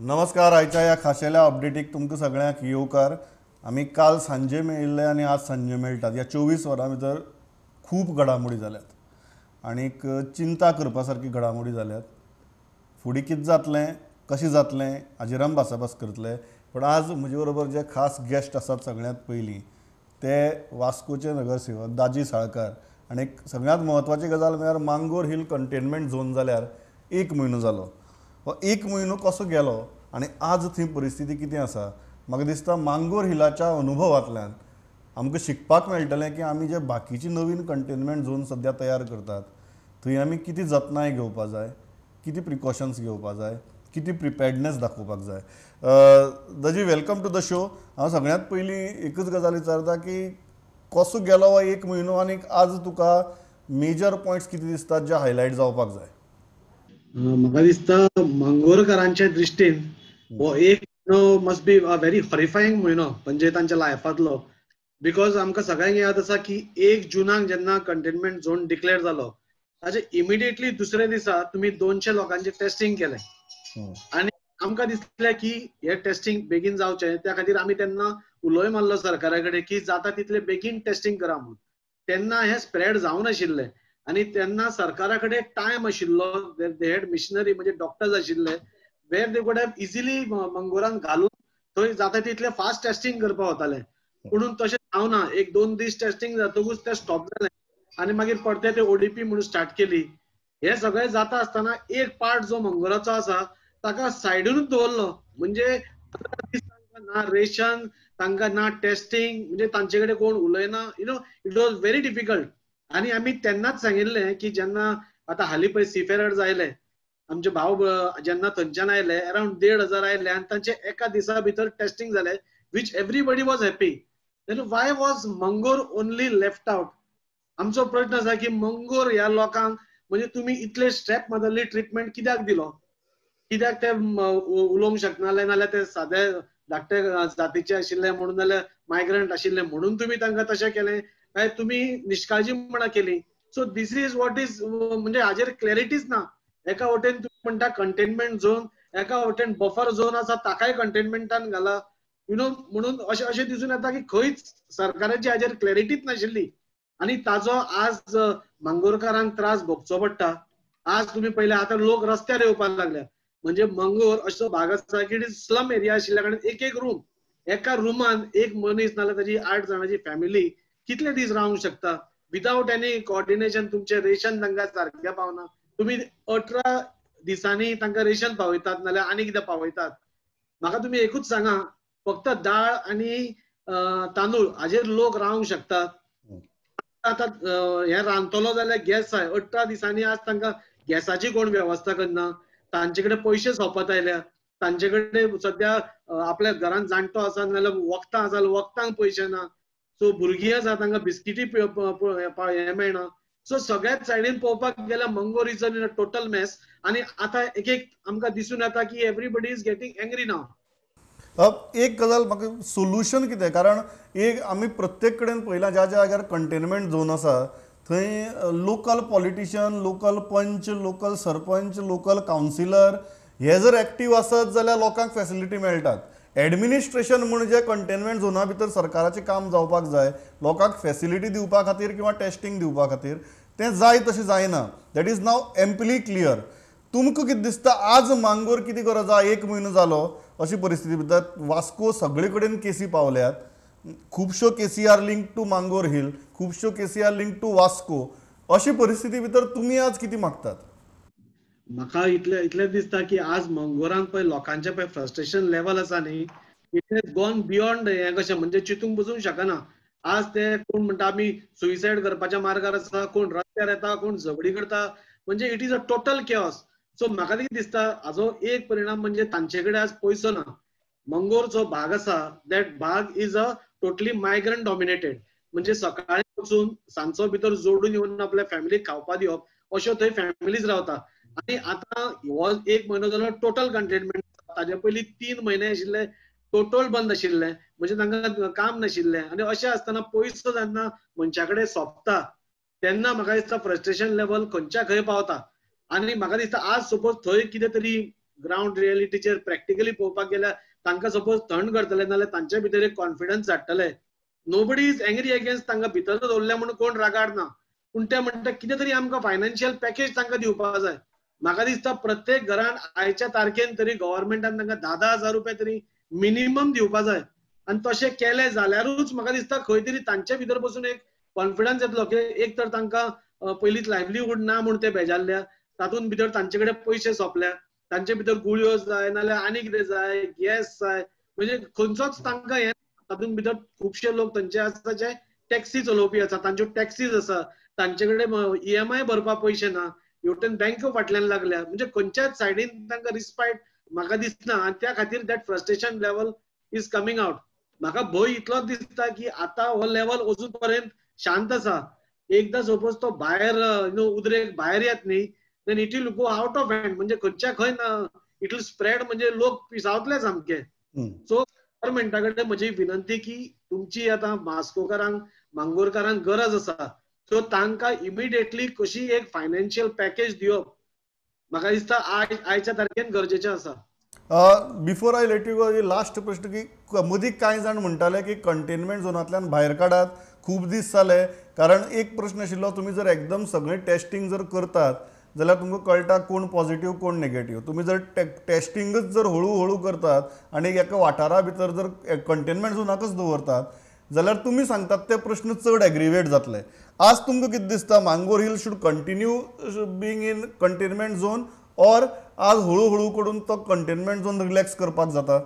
नमस्कार. आयच्या ह्या खाशेल्या अपडेटीक तुमकां सगळ्यांक येवकार. आमी काल सांजे मेळिल्ले आनी आज सांजे मेळटात. ह्या 24 वरां भितर खूब घडामोडी जाल्यात आनीक चिंता करपा सारकी घडामोडी जाल्यात. फुडें कितें जातलें, कशें जातलें हाजेर आमी भासाभास करतले. पण आज म्हजे बरोबर जे खास गेस्ट आसात सगळ्यांत पयलीं ते वास्कोचे नगरसेवक दाजी साळकार. आनी सगळ्यांत म्हत्वाची गजाल म्हळ्यार मांगोर हिल कंटेनमेंट झोन जाल्यार 1 म्हयनो जालो. हो 1 म्हयनो कसो गेलो आनी आज थंय परिस्थिती कितें आसा. म्हाका दिसता मांगोर हिलाच्या अनुभवांतल्यान आमकां शिकपाक मेळटलें की आमी जे बाकीची नवीन कंटेनमेंट झोन सद्या तयार करतात थंय आमी कितें जतनाय घेवपा जाय, कितें प्रिकॉशन्स घेवपा जाय, कितें प्रिपेर्डनेस दाखोवपाक जाय. दाजी, वेलकम टू द शो. हांव सगळ्यांत पयलीं एकच गजाल विचारता की कसो गेलो हो 1 म्हयनो आनीक आज तुका मेजर पॉयंट्स कितें दिसतात जे हायलायट जावपाक जाय. म्हाका दिसता मंगोरकारांच्या दृश्टीन हो एक मस्ट बी अ व्हेरी हॉरिफायींग म्हयनो म्हणजे तांच्या लायफांतलो. बिकॉज आमकां सगळ्यांक याद आसा की 1 जुनाक जेन्ना कंटेनमेंट झोन डिक्लेअर जालो ताचे इमिडिएटली दुसरे दिसा तुमी 200 लोकांचे टेस्टिंग केलें आनी आमकां दिसलें की हे टेस्टिंग बेगीन जावचें. त्या खातीर आमी तेन्ना उलोय मारलो सरकारा कडेन की जाता तितले बेगीन टेस्टिंग करा म्हणून. तेन्ना हे स्प्रेड जावं नाशिल्लें आनी तेन्ना सरकारा कडेन टायम आशिल्लो. दे हॅड मिशनरी म्हणजे डॉक्टर्स आशिल्ले वेर दे कुड हॅव इजिली मंगोरान घालून थंय जाता तितले फास्ट टेस्टिंग करपाक वताले. पूण तशें जावना. 1-2 दीस टेस्टिंग जातकूच ते स्टॉप जालें आनी मागीर परते ते ओडीपी म्हणून स्टार्ट केली. हे सगळें जाता आसतना एक पार्ट जो मंगोराचो आसा ताका सायडीनूच दवरलो. म्हणजे 15 दीस तांकां ना रेशन, तांकां ना टेस्टिंग, म्हणजे तांचे कडेन कोण उलयना. It was very difficult. आनी आमी तेन्नाच सांगिल्लें की जेन्ना आतां हालीं पळय सीफेरर्स आयले, आमचे भाव जेन्ना थंयच्यान आयले अरावंड 1,500 आयले आनी तांचे एका दिसा भितर टेस्टिंग जालें वीच everybody was happy. Then why was Mangor only left out. आमचो प्रश्न आसा की मंगोर ह्या लोकांक म्हणजे तुमी इतले स्टेप मदरली ट्रिटमेंट कित्याक दिलो? कित्याक ते उलोवंक शकनाले, नाल्यार ते सादे धाकटे जातीचे आशिल्ले म्हणून, नाल्यार मायग्रंट आशिल्ले म्हणून तुमी तांकां तशें केलें, काय तुमी निश्काळजीपणां केली? So this is what is म्हणजे हाजेर क्लॅरिटीच ना. एका वटेन तुम्ही म्हणटा कंटेनमेंट झोन, एका वटेन बफर झोन आसा ताकाय कंटेनमेंटान घाला. म्हणून अशें दिसून येता की खंयच सरकाराची हाजेर क्लॅरिटीच नाशिल्ली आनी ताजो आज मांगोरकारांक त्रास भोगचो पडटा. आज तुम्ही पहिले आता लोक रस्त्यार येवपाक लागल्या. म्हणजे मंगोर असो भाग आसा की स्लम एरिया आशिल्ल्या कारणान एक रूम, एका रुमान एक मनीस नाल्यार ताची 8 जाणांची फॅमिली कितले दीस रावंक शकता विदाउट एनी कोऑर्डिनेशन. तुमचे रेशन तांकां सारकें पावना. तुम्ही 18 दिसांनी तांकां रेशन पावयतात नाल्यार आनी कितें पावयतात. म्हाका तुमी एकूच सांगा, फक्त दाळ आनी तांदूळ हाजेर लोक रावंक शकतात. आता हे रांदतलो जाल्यार गॅस जाय. 18 दिसांनी आज तांकां गॅसाची कोण वेवस्था करना. तांचे कडेन पयशे सोंपत आयल्या. तांचे कडेन सद्या आपल्या घरांत जाणटो आसा नाल्यार वखदां आसा, वखदांक पयशे ना. सो भुरगीं आसा तांकां बिस्किटी हे मेळना. सो सगळ्याच सायडीन पळोवपाक गेल्यार Mangor is in a total mess. आनी आतां एक आमकां दिसून येता की everybody is getting angry now. एक गजाल म्हाका सोल्युशन कितें, कारण एक आमी प्रत्येक कडेन पळयलां ज्या ज्या जाग्यार कंटेनमेंट झोन आसा थंय लोकल पॉलिटिशियन, लोकल पंच, लोकल सरपंच, लोकल कावन्सिलर हे जर एक्टीव आसत जाल्यार लोकांक फॅसिलिटी मेळटात. एडमिनिस्ट्रेशन म्हणजे कंटेनमेंट झोना भितर सरकाराचें काम जावपाक जाय, लोकांक फॅसिलिटी दिवपा खातीर किंवा टेस्टिंग दिवपा खातीर तें जाय तशें जायना. That is now amply clear. तुमकां कितें दिसता आज मांगोर कितें गरज? 1 म्हयनो जालो अशी परिस्थिती भितर वास्को सगळे कडेन केसी पावल्यात. खुबश्यो केसी are link to Mangor hill, खुबश्यो केसी आर लिंक टू वास्को. अशी परिस्थिती भितर तुमी आज कितें मागतात? म्हाका इतलें दिसता की आज मंगोरांक पळय लोकांचे पळय फ्रस्ट्रेशन लेवल आसा न्ही, इट हॅज गॉन बियॉन्ड हें कशें म्हणजे चिंतूंक बसूंक शकना. आज ते कोण म्हणटा आमी सुइसायड करपाच्या मार्गार आसा, कोण रस्त्यार येता, कोण झगडी करता. म्हणजे it is a total chaos. So म्हाका कितें दिसता हाजो एक परिणाम म्हणजे तांचे कडेन आज पयसो ना. मंगोर जो भाग आसा दॅट भाग is a totally migrant dominated. म्हणजे सकाळी वचून सांजचो भितर जोडून येवन आपल्या फॅमिलीक खावपा दिवप अश्यो थंय फॅमिलीज रावता. आनी आतां हो 1 म्हयनो जालो टोटल कंटेनमेंट. ताजे पयलीं 3 म्हयने आशिल्ले टोटल बंद आशिल्ले, म्हणजे तांकां काम नाशिल्लें. आनी अशें आसतना पयसो जेन्ना मनशा कडेन सोंपता तेन्ना म्हाका दिसता फ्रस्ट्रेशन लेवल खंयच्या खंय पावता. आनी म्हाका दिसता आज सपोज थंय कितें तरी ग्राउंड रियलिटीचेर प्रॅक्टिकली पळोवपाक गेल्यार तांकां सपोज थंड करतले नाल्यार तांचे भितर एक कॉन्फिडन्स हाडटले. नोबडी इज एंग्री अगेन्स्ट तांकां भितर दवरल्या म्हणून कोण रागाडना, पूण ते म्हणटा कितें तरी आमकां फायनान्शियल पॅकेज तांकां दिवपाक जाय. म्हाका दिसता प्रत्येक घरान आयच्या तारखेन तरी गव्हर्नमेंटान तांकां 10,000 रुपया तरी मिनिमम दिवपाक जाय. आनी तशें केलें जाल्यारूच म्हाका दिसता खंय तरी तांचे भितर बसून एक कॉन्फिडन्स येतलो की एक तर तांकां पयलींच लायव्हलीहूड ना म्हूण ते बेजारल्या, तातूंत भितर तांचे कडेन पयशे सोंपल्या, तांचे भितर गुळयो जाय नाल्यार आनी कितें जाय, गॅस जाय, म्हणजे खंयचोच तांकां हें तातूंत भितर खुबशे लोक थंयचे आसा जे टॅक्सी चलोवपी आसा, तांच्यो टॅक्सीज आसा, तांचे कडेन EMI भरपाक पयशे ना, हेवटेन बँक फाटल्यान लागल्या, म्हणजे खंयच्याच सायडीन तांकां रिस्पायट म्हाका दिसना. आनी त्या खातीर that frustration level is coming out. म्हाका भंय इतलोच दिसता की आतां हो लेवल अजून पर्यंत शांत आसा. एकदा सपोज तो भायर उद्रेक भायर येत न्ही, then it will go out of hand, म्हणजे खंयच्या खंय इट विल स्प्रेड, म्हणजे लोक पिसावतले सामके. सो गव्हर्नमेंटा कडेन म्हजी विनंती की तुमची आतां मास्कोकारांक मांगोरकारांक गरज आसा, सो तांकां इमिडिएटली कशी एक फायनान्शियल पॅकेज दिवप म्हाका दिसता आयच्या तारखेन गरजेचें आसा. Before I let you go, last प्रश्न की मदीं कांय जाण म्हणटाले की कंटेनमेंट झोनांतल्यान भायर काडात, खूब दीस जाले, कारण एक प्रश्न आशिल्लो, तुमी जर एकदम सगळें टेस्टिंग जर करतात जाल्यार तुमकां कळटा कोण पॉझिटिव्ह कोण नेगेटिव्ह. तुमी जर टेस्टिंगच जर हळू हळू करतात आनी एका वाठारा भितर जर कंटेनमेंट झोनाकच दवरतात जाल्यार तुमी सांगतात ते प्रश्न चड एग्रिवेट जातले. आज तुमकां कितें दिसता, Mangor hill should continue being in containment zone, or आज हळू करून तो कंटेनमेंट झोन रिलॅक्स करपाक जाता?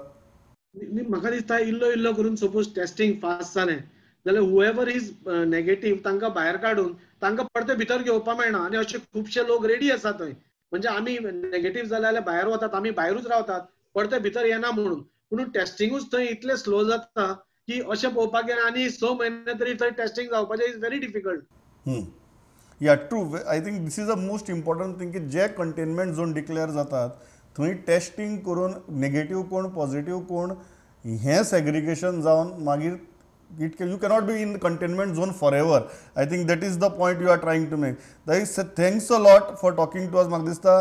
म्हाका दिसता इल्लो इल्लो करून सपोज टेस्टिंग फास्ट जालें जाल्यार हुएवर इज नेगेटीव तांकां भायर काडून तांकां परते भितर घेवपाक मेळना. आनी अशे खुबशे लोक रेडी आसा थंय, म्हणजे आमी नेगेटीव जाल्यार भायर वतात, आमी भायरूच रावतात, परते भितर येना म्हणून. पूण टेस्टिंगूच थंय इतलें स्लो जाता की अशें पळोवपाक गेल्यार आनी 6 म्हयने तरी थंय टेस्टिंग जावपाचें इज व्हेरी डिफिकल्ट. या true, I think this is a most important thing की जे कंटेनमेंट झोन डिक्लेअर जातात थंय टेस्टिंग करून नेगेटिव्ह कोण पॉझिटिव्ह कोण हें सेग्रिगेशन जावन मागीर you cannot be in the containment zone forever. I think that is the point you are trying to make. Thanks a lot for talking to us. म्हाका दिसता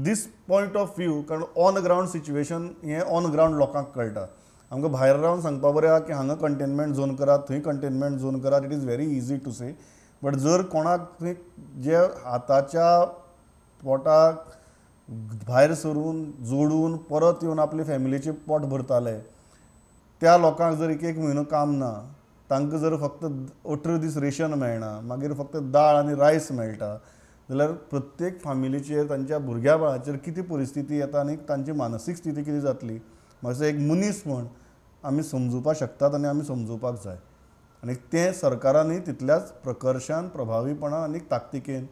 this point of view, कारण on ground situation हें on ground लोकांक कळटा. आमकां भायर रावन सांगपा बरें आहा की हांगा कंटेनमेंट झोन करात, थंय कंटेनमेंट झोन करात, it is very easy to say. But जर कोणाक थंय जे हाताच्या पोटाक भायर सरून जोडून परत येवन आपले फॅमिलीचें पोट भरताले, त्या लोकांक जर एक म्हयनो काम ना, तांकां जर फक्त 18 दीस रेशन मेळना, मागीर फक्त दाळ आनी रायस मेळटा, जाल्यार प्रत्येक फॅमिलीचेर तांच्या भुरग्या बाळाचेर कितें परिस्थिती येता आनी तांची मानसीक स्थिती कितें जातली, मातसो एक मनीस म्हण आमी समजुपाक शकतात आनी आमी समजुपाक जाय. आनी तें सरकारांनी तितल्याच प्रकर्शान, प्रभावीपणान आनी ताकतिकेन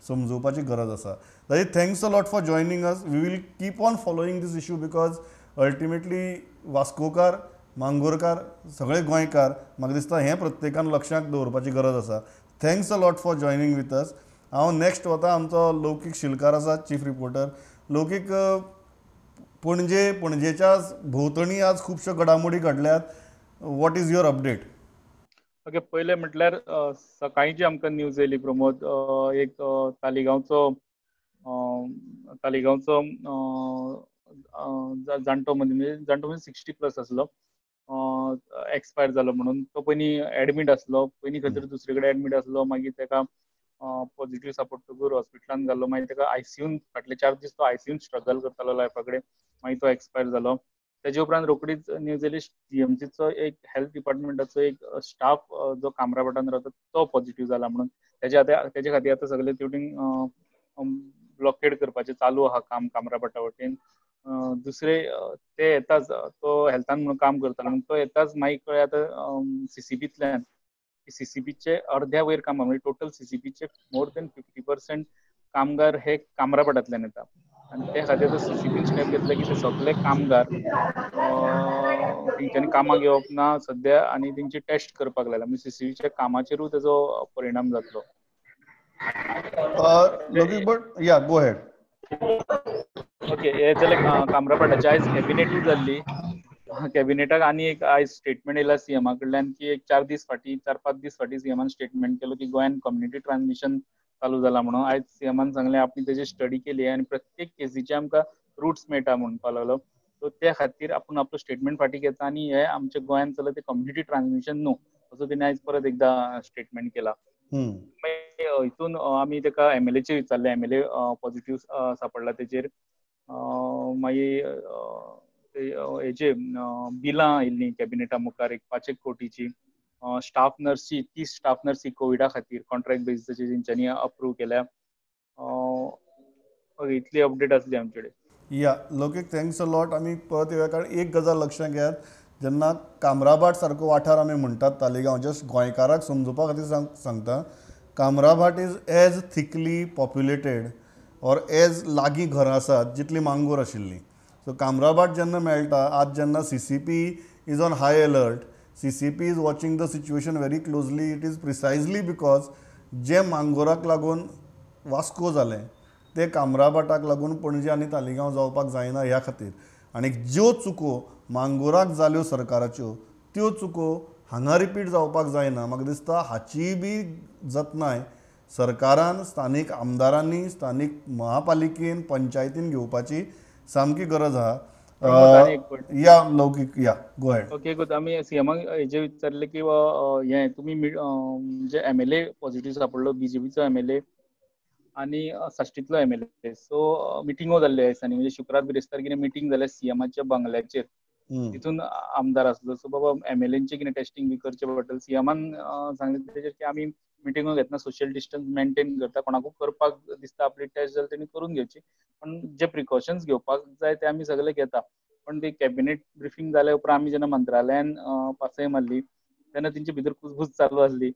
समजुवपाची गरज आसा. ताजी thanks a lot for joining us. We will keep on following this issue because ultimately वास्कोकार, मांगोरकार, सगळे गोंयकार, म्हाका दिसता हें प्रत्येकान लक्षांत दवरपाची गरज आसा. Thanks a lot for joining with us. हांव नेक्स्ट वता, आमचो लौकीक शिलकार आसा, चीफ रिपोर्टर. लौकीक, पणजेच्या भोंवतणी आज खुबश्यो घडामोडी घडल्यात. What is your update? Okay, पयलें म्हटल्यार सकाळींची आमकां न्यूज येयली प्रमोद, एक तालिगांवचो जाणटो म्हणजे 60+ आसलो, एक्सपायर जालो म्हणून. तो पयलीं एडमीट आसलो, पयलीं खंय तरी दुसरे कडेन एडमीट आसलो, मागीर ताका पॉझिटिव्ह सांपडटकूर हॉस्पिटलांत घालो, मागीर ताका आयसीयून फाटले 4 दीस तो आयसीयून स्ट्रगल करतालो लायफा कडेन, मागीर तो एक्सपायर जालो. तेजे उपरांत रोखडीच न्यूज येयली TMCचो एक हेल्थ डिपार्टमेंटाचो एक स्टाफ जो कामरापाटान रावता तो पॉझिटिव्ह जाला म्हणून. तेजे खातीर आतां सगळे तेवटेन ब्लॉकेड करपाचें चालू आहा काम कामरापाटा वटेन. दुसरे ते येताच, तो हेल्थान म्हणून काम करतालो म्हणून तो येताच मागीर कळ्ळें आतां CCBंतल्यान CCBचे अर्द्या वयर कामां, म्हणजे टोटल CCBचे मोर दॅन 50% कामगार हे कामरापाटांतल्यान येता. आनी ते खातीर आतां CCBन स्टेप घेतले की ते सगळे कामगार तेंच्यांनी कामाक येवप ना सद्या, आनी तेंची टेस्ट करपाक लायला, म्हणजे CCBच्या कामाचेरूय तेजो परिणाम जातलो. लौकीक, बट या गो हेड. ओके, हे जाले कामरापाटाची. आयज कॅबिनेटूय जाल्ली. कॅबिनेटाक आनी एक आयज स्टेटमेंट येयला CMA कडल्यान की एक 4-5 दीस फाटीं CMAन स्टेटमेंट केलो की गोंयान कम्युनिटी ट्रान्समिशन चालू जाला म्हणून आयज सीएमान सांगलें आमी तेजी स्टडी केली आनी प्रत्येक केसीचे आमकां रूट्स मेळटा म्हणपाक लागलो. सो त्या खातीर आपूण आपलो स्टेटमेंट फाटीं घेता आनी हे आमच्या गोंयांत चल्लां ते कम्युनिटी ट्रान्समिशन न्हू असो तेणें आयज परत एकदां स्टेटमेंट केला. हितून आमी तेका एमएलएचेर विचारलें, एमएलए पॉझिटिव्ह सांपडला तेचेर. मागीर हेचे बिलां आयिल्लीं कॅबिनेटा मुखार एक 5 कोटीची. स्टाफ नर्सी 30 स्टाफ नर्सी कोविडा खातीर कॉन्ट्रॅक्ट बेसिसाचेर तेंच्यांनी अप्रूव्ह केल्या. इतली अपडेट आसली आमचे कडेन. या लौकीक थँक्स अ लॉट. आमी परत येवया कारण एक गजाल लक्षांत घेयात, जेन्ना कामराभाट सारको वाठार आमी म्हणटात तालिगांव, जस्ट गोंयकाराक समजुपा खातीर सांगता, Kamrabhat is as thickly populated or as लागीं घरां आसात जितली मांगूर आशिल्ली. सो कामराभाट जेन्ना मेळटा, आज जेन्ना CCP is on high alert, CCP is watching the situation very closely, it is precisely because जे मांगोराक लागून वास्को जालें ते कामराभाटाक लागून पणजे आनी तालिगांव जावपाक जायना ह्या खातीर. आनी ज्यो चुको मांगोराक जाल्यो सरकाराच्यो त्यो चुको हांगा रिपीट जावपाक जायना. म्हाका दिसता हाची बी जतनाय सरकारान, स्थानीक आमदारांनी, स्थानीक महापालिकेन, पंचायतीन घेवपाची सामकी गरज आहा. या लौकीक या गो हेड. Okay good. आमी सीएमाक हेजे विचारले की हे तुमी म्हणजे एमएलए पॉझिटिव्ह सांपडलो, बीजेपीचो एमएलए आनी साश्टीतलो एमएलए. सो मिटिंगो जाल्ल्यो ह्या दिसांनी, म्हणजे शुक्रार बिरेस्तार कितें मिटींग जाल्या सीएमाच्या बंगल्याचेर. तितून आमदार आसलो. सो बाबा एमएलएंचे कितें टेस्टींग बी करचें पडटलें. सीएमान सांगलें तेजेर की आमी मिटिंगो घेतना सोशल डिस्टन्स मेंटेन करता, कोणाकूय करपाक दिसता आपली टेस्ट जाल्यार तेणी करून घेवची, पण जे प्रिकॉशन्स घेवपाक जाय ते आमी सगळे घेता. पण ती कॅबिनेट ब्रिफींग जाल्या उपरांत आमी जेन्ना मंत्रालयान पासय मारली तेन्ना तेंचे भितर कुजबूज चालू आसली.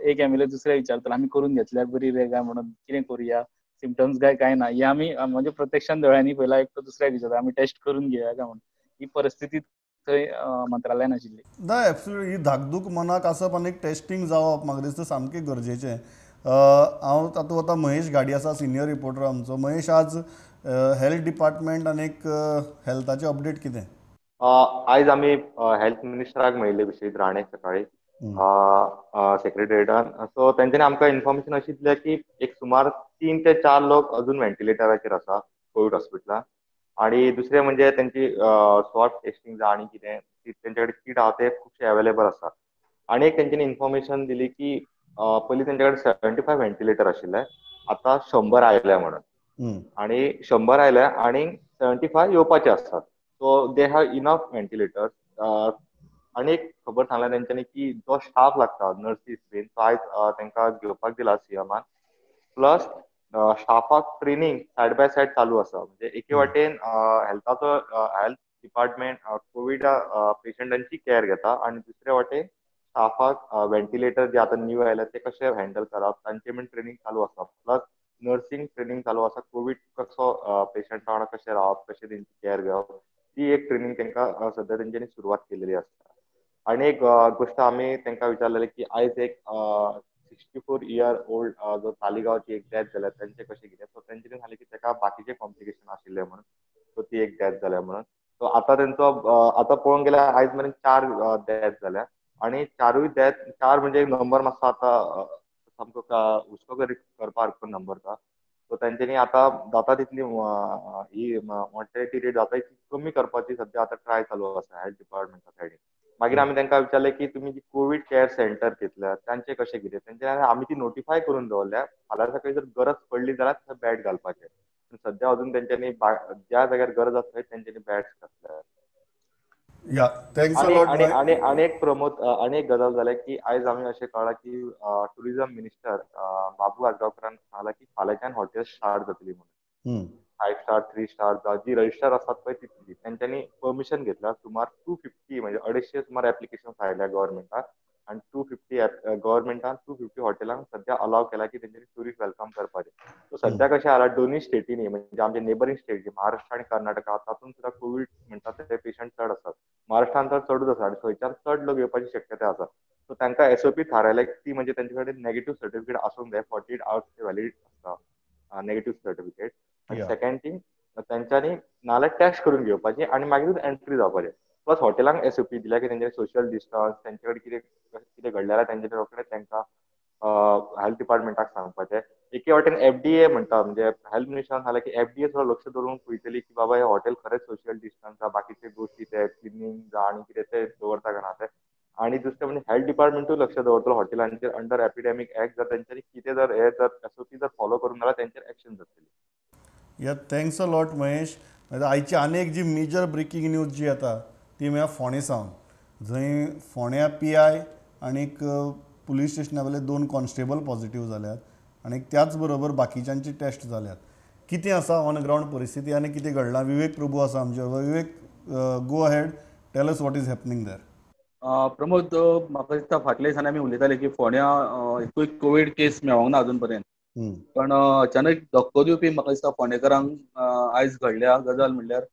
एक एमएलए दुसऱ्या विचारतालो आमी करून घेतल्यार बरी रे काय म्हणून, कितें करुया, सिम्पटम्स काय ना. हे आमी म्हणजे प्रत्यक्षान दोळ्यांनी पळयला. एक तो दुसऱ्याक विचारता आमी टेस्ट करून घेवया काय म्हणून. ही परिस्थिती थंय मंत्रालयान आशिल्ली. ना एब्सोल्युटली ही धाकधूक मनाक आसप आनी टेस्टींग जावप म्हाका दिसता सामकें गरजेचें. हांव तातूंत आतां महेश घाडी आसा, सिनियर रिपोर्टर आमचो. महेश, आज हेल्थ डिपार्टमेंट आनी हेल्थाचें अपडेट कितें? आयज आमी हेल्थ मिनिस्टराक मेळिल्ले विशयी राणे सकाळी सेक्रेटरिएटान. सो तेंच्यांनी आमकां इन्फॉर्मेशन अशी दिल्या की एक सुमार 3 ते 4 लोक अजून व्हेंटिलेटराचेर आसा कोवीड हॉस्पिटलान. आणि दुसरें म्हणजे तेंची स्वॉब टेस्टिंग आनी कितें तेंचे कडेन किट आहा ते खुबशे अवेलेबल आसा. आनी एक तेंच्यांनी इन्फॉर्मेशन दिली की पयलीं तेंचे कडेन 75 व्हेंटिलेटर आशिल्ले, आतां 100 आयल्या म्हणून. आणि 100 आयल्या आणि 75 येवपाचे आसात. So they have enough ventilators. आनी एक खबर सांगल्या तेंच्यांनी की जो स्टाफ लागता नर्सीस बीन तो आयज तेंकां घेवपाक दिला सीएमान. प्लस स्टाफाक ट्रेनिंग सायड बाय सायड चालू आसा. म्हणजे एके वाटेन हेल्थ डिपार्टमेंट कोविड पेशंटांची केअर घेता आणि दुसरे वाटेन स्टाफाक व्हेंटिलेटर जे आतां न्यू आयल्या ते कशे हँडल करप तांचे बीन ट्रेनिंग चालू आसा. प्लस नर्सिंग ट्रेनिंग चालू आसा. कोविड कसो पेशंटा वांगडा कशें रावप, कशें तेंची केअर घेवप, ती एक ट्रेनिंग तेंकां सद्या तेंच्यांनी सुरवात केलेली आसा. आनी एक गोश्ट आमी तेंकां विचारलेली की आयज एक 64 इयर ओल्ड जो तालिगांवची एक डेथ जाल्या तेंचे कशें कितें. सो तेंच्यांनी सांगलें की तेका बाकीचे कॉम्प्लिकेशन आशिल्ले म्हणून, सो ती एक डेथ जाल्या म्हणून. सो आतां तेंचो आतां पळोवंक गेल्यार आयज मेरेन 4 डेथ जाल्या. आनी 4ूय डेथ 4 म्हणजे एक नंबर मातसो आतां सामको हुस्को करपा सारको नंबर तो. सो तेंच्यांनी आतां जाता तितली ही मॉर्टेलिटी रेट जाता तितली कमी करपाची सद्या आतां ट्राय चालू आसा हेल्थ डिपार्टमेंटा सायडीन. मागीर आमी तेंकां विचारलें की तुमी जी कोविड केअर सेंटर घेतल्या तांचें कशें कितें. तेंच्यांनी आमी ती नोटिफाय करून दवरल्या, फाल्यां सकाळीं जर गरज पडली जाल्यार थंय बॅड घालपाचें. सद्या अजून तेंच्यांनी ज्या जाग्यार गरज आसा थंय तेंच्यांनी बॅड्स घातल्या. या थँक्स अ लॉट. आनी एक प्रमोद आनी एक गजाल जाल्या की आयज आमी अशें कळ्ळां की टुरिझम मिनिस्टर बाबू आजगांवकारान सांगलां की फाल्यांच्यान हॉटेल स्टार्ट जातली म्हणून. 5 स्टार 3 स्टार जी रजिस्टर आसात पळय तितली तेंच्यांनी परमिशन घेतल्या. सुमार 250 म्हणजे 250 सुमार एप्लिकेशन आयल्या गव्हर्मेंटाक. आणि 250 गव्हर्मेंटान 250 हॉटेलांक सद्या अलाव केला की तेंच्यांनी टुरिस्ट वेलकम करपाचें. सो सद्या कशें जाला दोनूय स्टेटीनी म्हणजे आमचे नेबरिंग स्टेट जे महाराष्ट्र आनी कर्नाटका तातूंत सुद्दां कोविड म्हणटा ते पेशंट चड आसात. महाराष्ट्रांत तर चडूच आसा आनी थंयच्यान चड लोक येवपाची शक्यताय आसा. सो तांकां एसओपी थारायल्या ती म्हणजे तेंचे कडेन नेगेटीव्ह सर्टिफिकेट आसूंक जाय. 48 आवर्स वॅलीड आसता नेगेटीव्ह सर्टिफिकेट. आनी सेकंड थिंग तेंच्यांनी नाल्यार टेस्ट करून घेवपाची आनी मागीरूच एंट्री जावपाचें. प्लस हॉटेलांक एसओपी दिल्या की तेंचे सोशल डिस्टन्स तेंचे कडेन कितें घडलें जाल्यार तेंचे रोखडें तेंकां हेल्थ डिपार्टमेंटाक सांगपाचें. एके वाटेन FDA म्हणटा म्हणजे हेल्थ मिनिस्टरान सांगला की FDA थोडं लक्ष दवरून पळयतली की बाबा हे हॉटेल खरेंच सोशल डिस्टन्स बाकीचे गोष्टी ते क्लिनिंग आनी कितें ते दवरता काय ना ते. आणि दुसरें म्हणजे हेल्थ डिपार्टमेंटूय लक्ष दवरतलो हॉटेलांचेर अंडर एपिडेमिक एक्ट जर तेंच्यांनी कितें जर हे जर SOP जर फॉलो करूंक नाल्यार तेंचेर एक्शन जातली. या थँक्स अ लॉट महेश. आयची आनी एक जी मेजर ब्रेकींग न्यूज जी येता ती म्हळ्यार फोंडे सावन, जंय फोंड्या PI आनीक पुलीस स्टेशना वयले 2 कॉन्स्टेबल पॉझिटिव्ह जाल्यात आनी त्याच बरोबर बाकीच्यांची टेस्ट जाल्यात. कितें आसा ऑन ग्रावंड परिस्थिती आनी कितें घडलां? विवेक प्रभू आसा आमचे बरोबर. Vivek, go ahead, tell us what is happening there. Pramod, म्हाका दिसता फाटल्या दिसांनी आमी उलयताले की फोंड्या एकूय कोवीड केस मेळोंक ना अजून पर्यंत. पण अचानक धक्को दिवपी म्हाका दिसता फोंडेकारांक आयज घडल्या गजाल म्हणल्यार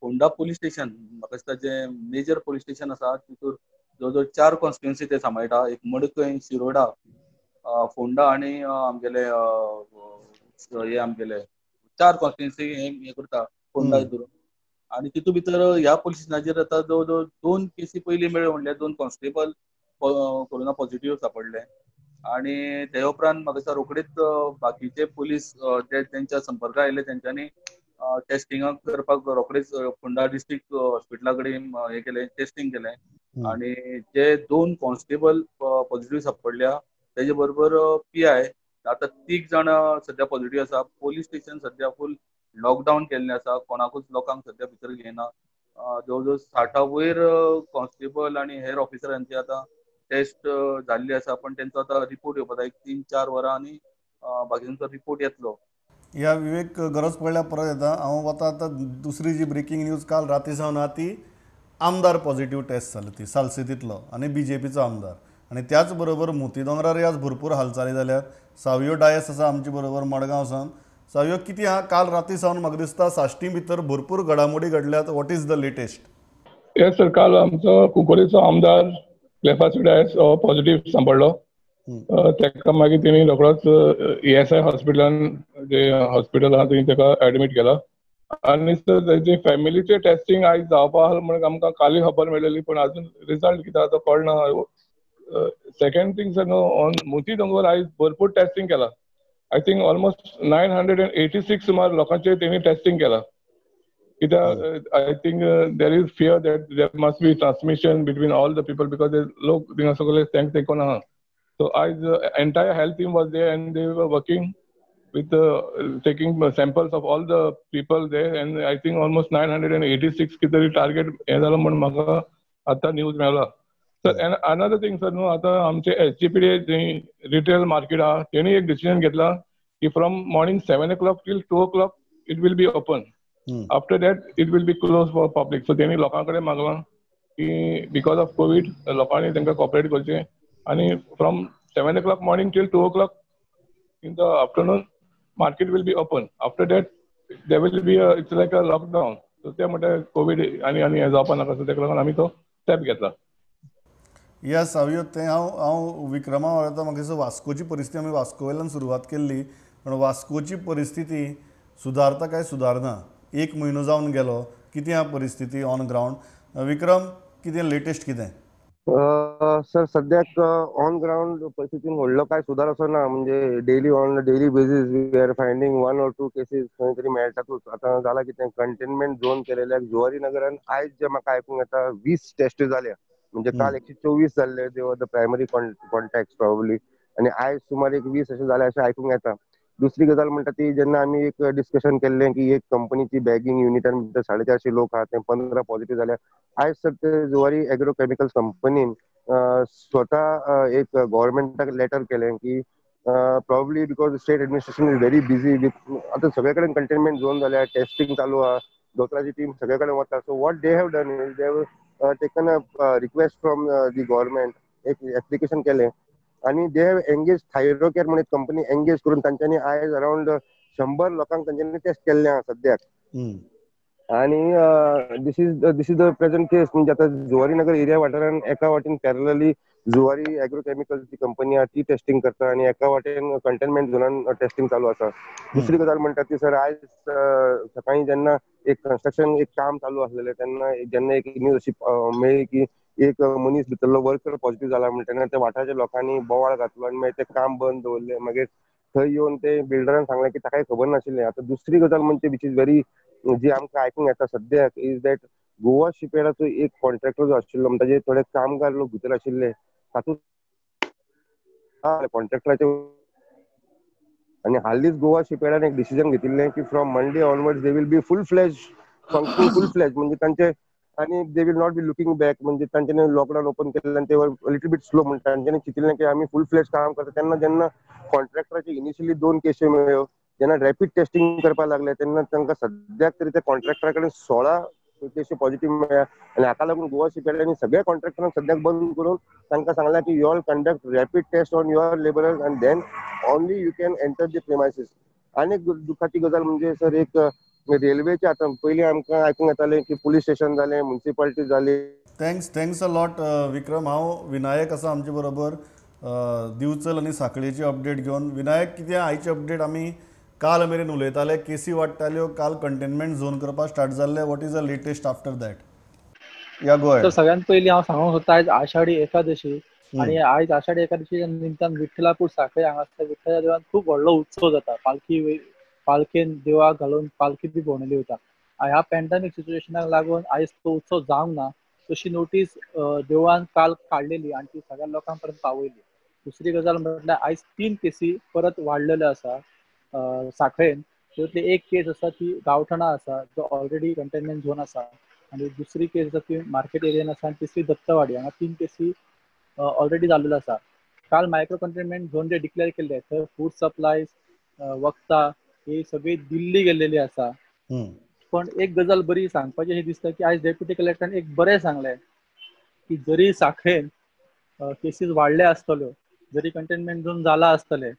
फोंडा पुलीस स्टेशन, म्हाका दिसता जे मेजर पुलीस स्टेशन आसा तितूर जवळ 4 कॉन्स्टिट्युएन्सी ते सांबाळटा. एक मडकय, शिरोडा, फोंडा आनी आमगेले हे आमगेले 4 कॉन्स्टिट्युएन्सी हे करता फोंडा हितूर. आनी तितून भितर ह्या पुलीस स्टेशनाचेर आतां जवळ जवळ 2 केसी पयलीं मेळ्ळ्यो म्हणल्यार 2 कॉन्स्टेबल कोरोना पॉझिटिव्ह सांपडले. आनी ते उपरांत म्हाका दिसता रोखडीच बाकीचे पुलीस जे तेंच्या संपर्कांत आयिल्ले तेंच्यांनी टेस्टिंगाक करपाक रोखडेच फोंडा डिस्ट्रिक्ट हॉस्पिटला कडेन हे केलें, टेस्टिंग केलें. आनी जे 2 कॉन्स्टेबल पॉझिटिव्ह सांपडल्या तेजे बरोबर PI, आतां 3 जाण सध्या पॉझिटिव्ह आसा. पोलीस स्टेशन सध्या फूल लॉकडावन केल्लें आसा, कोणाकूच लोकांक सध्या भितर घेयना. जवळ जवळ 60 वयर कॉन्स्टेबल आनी हेर ऑफिसरांची आतां टेस्ट जाल्ली आसा, पण तेंचो आतां रिपोर्ट येवपाक जाय. 3-4 वरांनी बाकींचो रिपोर्ट येतलो. या विवेक, गरज पडल्यार परत येता. हांव वता आतां दुसरी जी ब्रेकींग न्यूज काल राती सावन आहा ती आमदार पॉझिटिव्ह टेस्ट जालो, ती सालसेतींतलो आनी BJPचो आमदार. आनी त्याच बरोबर मोती दोंगरारय आज भरपूर हालचाली जाल्यात. सावयो डायस आसा आमचे बरोबर मडगांव सावन. सावयो, कितें आहा? काल राती सावन म्हाका दिसता साश्टी भितर भरपूर घडामोडी घडल्यात. What is the latest? Yes sir, काल आमचो कुंकोलीचो आमदार क्लेफास डायस पॉझिटिव्ह सांपडलो. तेका मागीर तेणी रोखडोच ESI हॉस्पिटलान, जे हॉस्पिटल आहा थंय तेका एडमीट केला. आनी सर तेजे फॅमिलीचे टेस्टिंग आयज जावपा आहा म्हणून आमकां काली खबर मेळिल्ली, पण अजून रिजल्ट कितें आहा तो कळना. सेकंड थिंग सर, ऑन मोती दोंगर आयज भरपूर टेस्टिंग केला. आय थिंक ऑलमोस्ट 986 सुमार लोकांचेर तेणी टेस्टिंग केला. कित्याक I think there is fear that there must be transmission between all the people because लोक थिंगा सगळे तेंकोन आहा. So आज entire health team was there and they were working with taking samples of all the people there, and I think almost 986 कितरी target हे झालं म्हणून म्हाका आता न्यूज मेळ्ळा. सर अनदर थिंग सर न्हू, आता आमचे SGPD रिटेल मार्केट आहा तेणी एक डिसिजन घेतला की from morning 7 o'clock till 2 o'clock it will be open. After that it will be close for public. So तेणी लोकां कडेन मागलां की बिकॉज ऑफ कोविड लोकांनी तांकां कॉपरेट करचें आणि from 7 o'clock morning till 2 o'clock in the afternoon market will be open. After that there will be it's like a lockdown. So ते म्हणटा कोविड आणि हे जावपा नाका, सो तेका लागून आमी तो स्टेप घेतला. येस सावयो, तें हांव विक्रमा वळता. म्हाका दिसता वास्कोची परिस्थिती आमी वास्को वयल्यान सुरवात केल्ली, पण वास्कोची परिस्थिती सुदारता काय सुदारना? 1 म्हयनो जावन गेलो. कितें आहा परिस्थिती ऑन ग्रावंड? विक्रम, कितें लेटेस्ट कितें? सर सद्याक ऑन ग्राउंड परिस्थितीन व्हडलो काय सुदार असो ना. म्हणजे daily basis we are finding 1 or 2 cases खंय तरी मेळटातूच. आतां जालां कितें, कंटेनमेंट झोन केलेल्याक जुवारी नगरान आयज जे म्हाका आयकूंक येता 20 टेस्ट जाल्या. म्हणजे काल 124 जाल्ले, दे were the primary contact probably, आणि आयज सुमार एक 20 अशें जाले अशें आयकूंक येता. दुसरी गजाल म्हणटा ती, जेन्ना आमी एक डिस्कशन केल्लें की एक कंपनीची बॅगिंग युनिटान भितर 450 लोक आहात, ते 15 पॉझिटिव्ह जाल्या. आयज सर ते जुवारी एग्रोकेमिकल्स कंपनीन स्वता एक गव्हर्नमेंटाक लेटर केलें की probably because state administration is very busy with, आता सगळे कडेन कंटेनमेंट झोन जाल्या, टेस्टिंग चालू आहा, दोतोराची टीम सगळे कडेन वता. So what they have done is they have taken a request from the government, एक एप्लिकेशन केलें आणि दे हॅव एंगेज थायरोकेअर म्हणून एक कंपनी एंगेज करून तांच्यांनी आयज अराउंड 100 लोकांक तांच्यांनी टेस्ट केल्लें आहा सद्याक. आणि दिस इज द प्रेझेंट केस. म्हणजे आता जुवारी नगर एरिया वाठारान एका वाटेन पॅरलली जुवारी एग्रोकेमिकल्सची कंपनी आहा ती टेस्टिंग करता आणि एका वाटेन कंटेनमेंट झोनान टेस्टिंग चालू आसा. दुसरी गजाल म्हणटा ती सर, आयज सकाळी जेन्ना एक कन्स्ट्रक्शन एक काम चालू आसलेलें तेन्ना जेन्ना एक न्यूज अशी मेळ्ळी की एक मनीस भितरलो वर्कर पॉझिटिव्ह जाला म्हणटा त्या वाठाराच्या लोकांनी बोवाळ घातलो आणि मागीर ते काम बंद दवरलें. मागीर थंय येवन ते बिल्डरान सांगलें की ताकाय खबर नाशिल्लें. आतां दुसरी गजाल म्हणजे विच इज व्हेरी जी आमकां आयकूंक येता सद्याक इज दॅट गोवा शिपयार्डाचो एक कॉन्ट्रॅक्टर जो आशिल्लो ताजे थोडे कामगार लोक भितर आशिल्ले तातूंत कॉन्ट्रॅक्टराचे आणि हालींच गोवा शिपयार्डान एक डिसिजन घेतिल्लें की from Monday onwards they will be full fledged functioning full fledged म्हणजे तांचे आणि they will not be looking back म्हणजे तांच्यांनी लॉकडावन ओपन केलें आनी ते वर लिटल बीट स्लो म्हणजे तांच्यांनी चिंतिल्लें की आमी फुल फ्लॅज काम करता तेन्ना जेन्ना कॉन्ट्रॅक्टराचे इनिशियली 2 केसी मेळ्ळ्यो जेन्ना रॅपीड टेस्टिंग करपाक लागले तेन्ना तांकां सद्याक तरी त्या कॉन्ट्रॅक्टरा कडेन 16 केसी पॉझिटिव्ह मेळ्ळ्या आनी हाका लागून गोवा शिपयार्डांनी सगळ्या कॉन्ट्रॅक्टरांक सद्याक बंद करून तांकां सांगलां की you all conduct rapid test on your labourers and then only you can enter the premises. आनी एक दुखाची गजाल म्हणजे सर एक रेल्वेचे आतां पयलीं आमकां आयकूंक येतालें की पुलीस स्टेशन जालें म्युन्सिपालिटी जाली. थँक्स अ लॉट विक्रम. हांव विनायक आसा आमचे बरोबर दिवचल आनी सांखळेची अपडेट घेवन. विनायक, कितें आयची अपडेट आमी काल मेरेन उलयताले, केसी वाडटाल्यो, काल कंटेनमेंट झोन करपाक स्टार्ट जाल्ले. What is the latest after that? या गो तर सगळ्यात पयलीं हांव सांगूंक सोदतां आयज आषाढी एकादशी आनी आयज आषाढी एकादशी निमतान विठ्ठलापूर सांखळे हांगा विठ्ठला देवळान खूब व्हडलो उत्सव जाता. पालखेन देवळाक घालून पालखी बी भोंवडायली वता. ह्या पॅन्डेमीक सिच्युएशनाक लागून आयज तो उत्सव जावंक ना तशी नोटीस देवळान काल काडलेली आनी ती सगळ्या लोकां पर्यंत पावयली. दुसरी गजाल म्हटल्यार आयज 3 केसी परत वाडलेल्यो आसा सांखळेन. त्यातली एक केस आसा ती गांवठणा आसा जो ऑलरेडी कंटेनमेंट झोन आसा आनी दुसरी केस आसा ती मार्केट एरियन आसा आनी तिसरी दत्तवाडी. हांगा 3 केसी ऑलरेडी जाल्लेलो आसा. काल मायक्रो कंटेनमेंट झोन जे डिक्लेअर केल्ले थंय फूड सप्लायज वखदां ही सगळी दिल्ली गेल्लेली आसा. पण एक गजाल बरी सांगपाची अशी दिसता की आयज डेप्युटी कलेक्टरान एक बरें सांगलें की जरी सांखळेन केसीस वाडले आसतल्यो, जरी कंटेनमेंट झोन जाला आसतले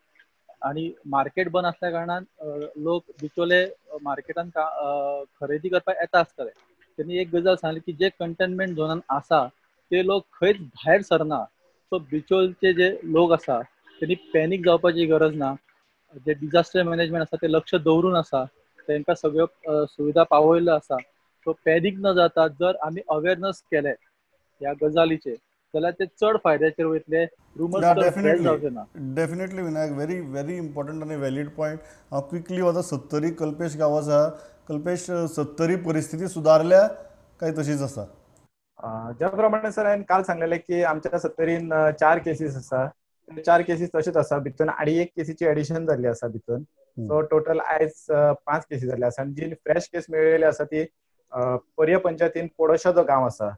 आनी मार्केट बंद आसल्या कारणान लोक बिचोले मार्केटान खरेदी करपाक येता आसतले. त्यांनी एक गजाल सांगली की जे कंटेनमेंट झोनान आसा ते लोक खंयच भायर सरना. सो बिचोलचे जे लोक आसा त्यांनी पॅनीक जावपाची गरज ना. जे डिजास्टर मॅनेजमेंट आसा ते लक्ष दवरून आसा. तांकां सगळ्यो सुविधा पावयल्यो आसा. सो पॅनीक न जाता जर आमी अवेअरनेस केले ह्या गजालीचे जाल्यार ते चड फायद्याचेर वयतले. रुमर्स तर स्प्रेड जावचे ना. डेफिनेटली विनायक, व्हेरी इम्पॉर्टंट आनी वॅलीड पॉयंट. हांव क्विकली वता सत्तरी कल्पेश गांव आसा. कल्पेश, सत्तरी परिस्थिती सुदारल्या काय तशीच आसा? ज्या प्रमाणे सर हांवें काल सांगलेलें की आमच्या सत्तरीन 4 केसीस आसा. 4 केसीस तशेंच आसा. भितून आनी एक केसीची एडिशन जाल्ली आसा भितून. सो टोटल आयज 5 केसी जाल्ले आसा. आनी जी फ्रेश केस मेळयली आसा ती पर्य पंचायतीन पोडोशा जो गांव आसा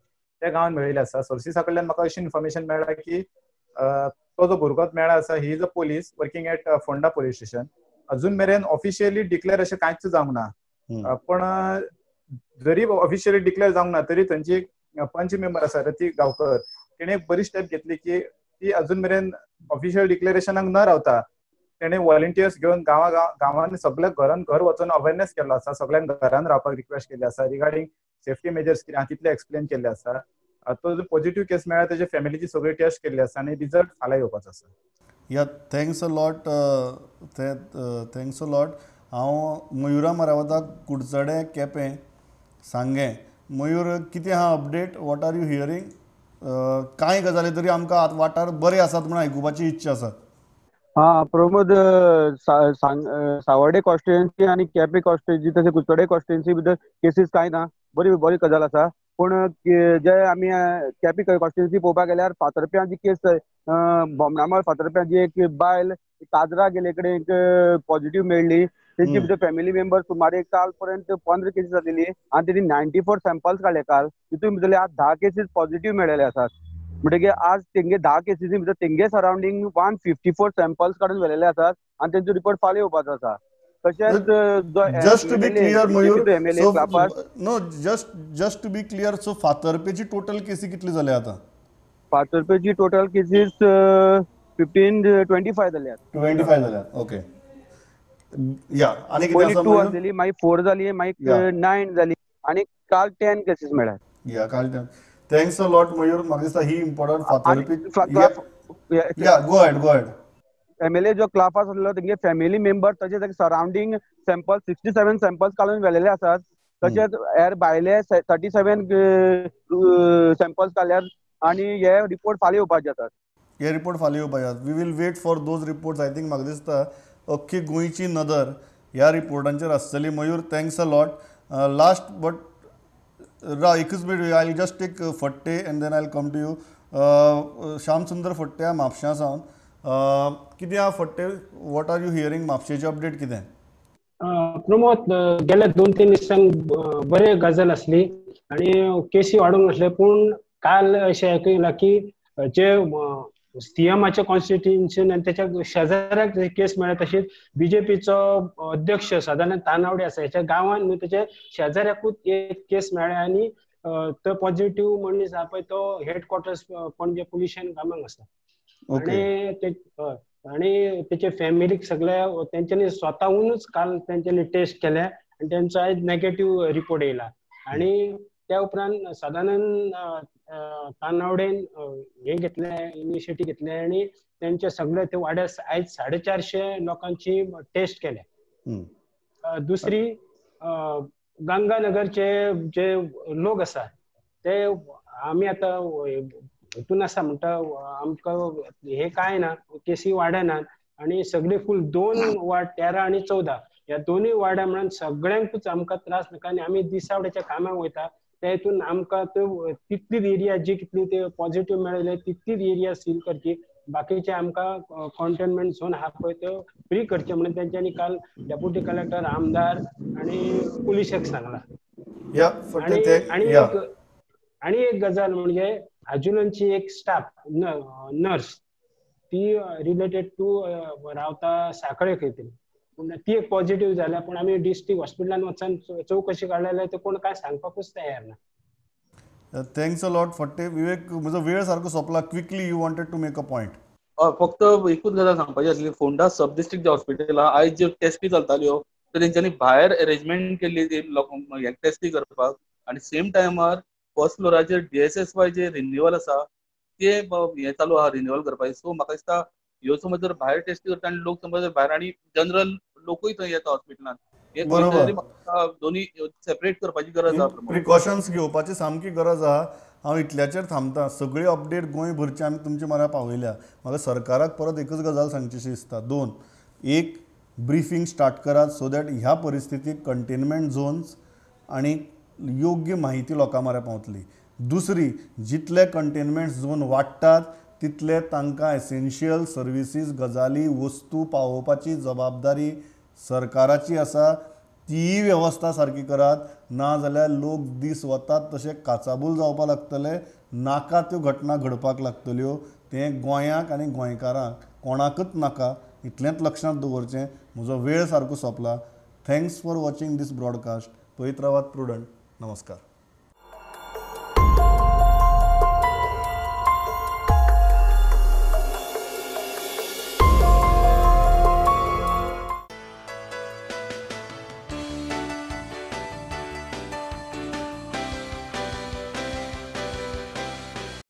त्या गांवांत मेळयली आसा. सोर्सीसा कडल्यान म्हाका अशी इन्फॉर्मेशन मेळ्ळा की तो जो भुरगो मेळ्ळा आसा he is a police working at Phonda police station. अजून मेरेन ऑफिशियली डिक्लेअर अशें कांयच जावंक ना. पण जरी ऑफिशियली डिक्लेअर जावंक ना तरी थंयची पंच मेंबर आसा रती गांवकर तेणे एक बरी स्टेप घेतली की ती अजून मेरेन ऑफिशियल डिक्लेरेशनाक न रावता तेणे व्हॉलंटियर्स घेवन गांवांनी सगळ्या घरान घर वचून अवेअरनेस केल्लो आसा. सगळ्यांक घरान रावपाक रिक्वेस्ट केल्ली आसा. रिगार्डिंग सेफ्टी मेजर्स कितें आहा तितले एक्सप्लेन केल्ले आसा. तो जो पॉझिटिव्ह केस मेळ्ळा तेजे फॅमिलीची सगळी टेस्ट केल्ली आसा आनी रिजल्ट फाल्यां येवपाचो आसा. Yeah thanks a lot. Thanks a lot. हांव मयुरा मरावता, कुडचडे, केपें, सांगें. मयूर, कितें आहा update? What are you hearing? कांय गजाली तरी आमकां वाठार बरे आसात म्हणून आयकुपाची इच्छा आसा. प्रमोद, सावर्डे कॉन्स्टिट्युएन्सी आनी केपें कॉन्स्टिट्युएन्सी तशें कुडचडे कॉन्स्टिट्युएन्सी भितर केसीस कांय ना. बरी गजाल आसा. पूण जे आमी केपें कॉन्स्टिट्युएन्सी पळोवपाक गेल्यार फातर्प्यां जी केस बोमणामळ फातर्प्यां जी एक बायल काजरा गेले कडेन एक पॉझिटिव्ह मेळ्ळी. तेंची भितर फॅमिली मेंबर सुमार एक काल पर्यंत 15 केसीस जालेली आनी तेणी 94 सॅम्पल्स काडले काल. तितून भितरले आज 10 केसीस पॉझिटिव्ह मेळ्ळेले आसात. म्हणटकीर आज तेंगे 10 केसीसी भितर तेंगे सरावंडींग 154 सॅम्पल्स काडून व्हेलेले आसात आनी तेंचो रिपोर्ट फाल्यां येवपाचो आसा. तशेंच just to be clear Mayur, just to be clear, so फातर्पेची टोटल केसी कितली जाल्या आतां? फातर्पेची टोटल केसीस 25 जाल्यात. 25 जाल्यात. ओके. या आनी कितें आसा? 2 आसलेली, मागीर 4 जाली, मागीर 9 जाली आनी काल 10 केसीस मेळ्ळ्यात. या काल थँक्स अ लॉट मयूर. म्हाका दिसता ही इम्पॉर्टंट फातर्पी. गो हेड. एमएलए जो क्लाफास आसलो तेंगे फॅमिली मेंबर तशेंच सरावंडींग सॅम्पल 67 सॅम्पल्स काडून व्हेलेले आसात. तशेंच हेर भायले 37 सॅम्पल्स काडल्यात आनी हे रिपोर्ट फाल्यां येवपाचे आसात. हे रिपोर्ट फाल्यां येवपाचे आसात. We will wait for those reports. I think म्हाका दिसता अख्खी गोंयची नदर ह्या रिपोर्टांचेर आसतली. Mayur, thanks a lot. Last but एकच minute, I just take Phadte and then I will come to you. Shyamsundar Phadte म्हापशां सावन. कितें आहा Phadte, what are you hearing? म्हापशेची अपडेट कितें? प्रमोद, गेल्या 2-3 दिसांक बरे गजाल आसली आणि केसी वाडूंक नासले, पूण काल अशें आयकूंक येयलां की जे सीएमाच्या कॉन्स्टिट्युएन्सीन आनी त्याच्या शेजाऱ्याक केस मेळ्ळ्या, तशीच बीजेपीचो अध्यक्ष सदानंद तानावडे आसा ह्याच्या गांवांत त्याच्या शेजाऱ्याकूच एक केस मेळ्ळ्या आणि तो पॉझिटिव्ह मनीस आहा पळय तो हेडक्वॉर्टर्स पणजे पुलिशेन कामाक आसा. आणि त्याचे फॅमिलीक सगळ्या त्यांच्यानी स्वतःहूनच काल त्यांच्यानी टेस्ट केल्या आणि त्यांचा आज नेगेटिव्ह रिपोर्ट येयला. आणि त्या उपरांत सदानंद तानावडेन हे घेतले, इनिशिएटिव्ह घेतले आणि त्यांचे सगळे ते वाड्यात आज 450 लोकांची टेस्ट केल्या. दुसरी गंगानगरचे जे लोक आसा ते आम्ही आता हितून आसा म्हणटा आमकां हे काय ना, केसी वाडनात आणि सगळे फूल 2 वार्ड 13 आणि 14 ह्या दोन्ही वार्डा म्हणून सगळ्यांकूच आमकां त्रास नाका आणि आम्ही दिसावड्याच्या कामाक वयता. त्या हितून आमकां तितलीच एरिया जी कितली ते पॉझिटिव्ह मेळयले तितलीच एरिया सील करची, बाकीचे आमकां कंटेनमेंट झोन आहा पळय त्यो फ्री करचे म्हणून त्यांच्यानी काल डेप्युटी कलेक्टर, आमदार आणि पुलिसाक सांगला. आणि एक गजाल म्हणजे अजुनची एक स्टाफ नर्स ती रिलेटेड टू रावता साखळे खंय पूण ती एक पॉझिटिव्ह जाल्या, पण आम्ही डिस्ट्रिक्ट हॉस्पिटलान वचून चौकशी काडलेले ते कोण काय सांगपाकूच तयार ना. थँक्स अ लॉट फट्टे. विवेक, म्हजो वेळ सारको सोंपला. Quickly you wanted to make a point. फक्त एकूच गजाल सांगपाची आसली. फोंडा सब डिस्ट्रिक्ट जे हॉस्पिटल आहा आयज जे टेस्टी चलताल्यो तर तेंच्यांनी भायर अरेंजमेंट केल्ली टेस्टी करपाक आणि सेम टायमार फर्स्ट फ्लोराचेर DSSY जे रिन्युअल आसा ते हे चालू आहा रिन्युअल करपाचे. सो म्हाका दिसता ह्यो समज जर भायर टेस्ट करता आनी लोक समज भायर आणि जनरल लोकूय थंय येता हॉस्पिटलांत, हे दोन्ही सेपरेट करपाची गरज आहा. प्रिकॉशन्स घेवपाची सामकी गरज आहा. हांव इतल्याचेर थांबता. सगळी अपडेट गोंयभरची आमी तुमच्या म्हऱ्या पावयल्या. म्हाका सरकाराक परत एकच गजाल सांगचीशी दिसता. 2, एक ब्रिफींग स्टार्ट करात सो दॅट ह्या परिस्थितीक कंटेनमेंट झोन्स आणि योग्य माहिती लोकां म्हऱ्या पावतली. दुसरी, जितले कंटेनमेंट झोन वाडटात तितले तांकां एसेन्शियल सर्विसीस गजाली वस्तू पावोवपाची जबाबदारी सरकाराची आसा. ती वेवस्था सारकी करात, ना जाल्यार लोक दीस वतात तशे काचाबूल जावपाक लागतले, नाका त्यो घटना घडपाक लागतल्यो. तें गोंयाक आनी गोंयकारांक कोणाकच नाका. इतलेंच लक्षांत दवरचें. म्हजो वेळ सारको सोंपला. Thanks for watching this broadcast. पळयत रावात प्रुडंट. नमस्कार.